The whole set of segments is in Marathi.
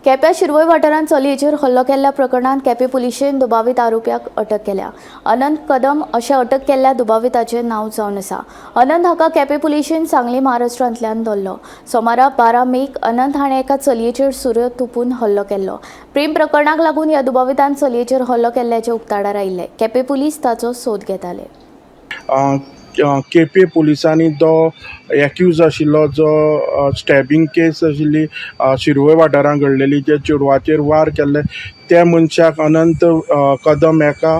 केप्यां शिरवय वाठारांत चलयेचेर हल्लो केल्ल्या प्रकरणांत केपें पुलिशेन दुबावीत आरोपीक अटक केल्या। अनंत कदम अशें अटक केल्ल्या दुबाविताचें नांव जावन आसा। अनंत हाका केपें पुलिशेन सांगली महाराष्ट्रांतल्यान धरलो। सोमारा 12 मेक अनंत हाणें एका चलयेचेर सुरयो तुपून हल्लो केल्लो। प्रेम प्रकरणाक लागून ह्या दुबावितान चलयेचेर हल्लो केल्ल्याचे उक्ताडार आयिल्ले। केपें पुलीस ताचो सोद घेताले। केपे पुलिसांनी तो एक्यूज आशिल्लो जो स्टॅबिंग केस आशिल्ली शिरवय वाठारांत घडलेली जे चेडवाचेर वार केल्ले त्या मनशाक अनंत कदम हेका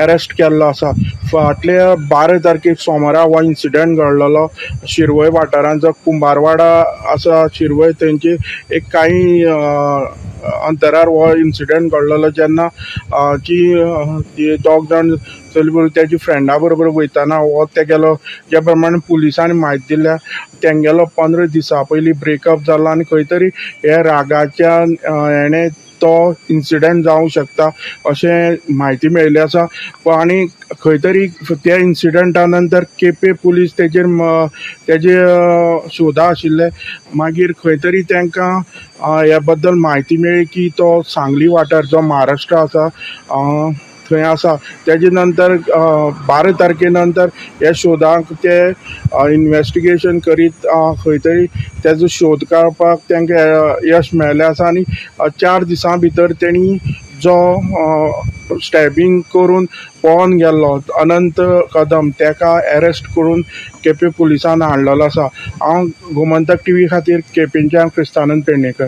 अरेस्ट केल्लो आसा। फाटल्या 12 तारखेक सोमारा हो इन्सिडंट घडलेलो शिरवय वाठारांत जो कुंभारवाडा आसा शिरवय थंयची एक काही अंतरार हो इन्सिडंट घडलेलो जेन्ना ती दोग जाण चली त्याची फ्रेंडा बरोबर वयताना हो तेगेलो ज्या प्रमाणे पुलिसांनी म्हायती दिल्या तेंगेलो 15 दिसां पयलीं ब्रेकअप जालो आनी खंय तरी हे रागाच्या हेणें तो इन्सिडंट जावंक शकता अशें म्हायती मेळिल्ली आसा। आनी खंय तरी त्या इन्सिडंटा नंतर केपे पुलीस तेजे शोधा आशिल्ले। मागीर खंय तरी तांकां ह्या बद्दल म्हायती मेळ्ळी की तो सांगली वाठार जो महाराष्ट्र आसा थंय आसा। तेजे नंतर 12 तारखे नंतर ह्या शोधांक ते इन्वेस्टिगेशन करीत खंय तरी तेजो शोध काडपाक तांकां यश मेळ्ळें आसा आनी 4 दिसां भितर तेणी जो स्टॅबिंग करून पळोवन गेल्लो अनंत कदम तेका अरेस्ट करून केपे पुलिसान हाडलेलो आसा। हांव गोमंतक टीव्ही खातीर केपेंच्यान क्रिस्तानंद पेडणेकर।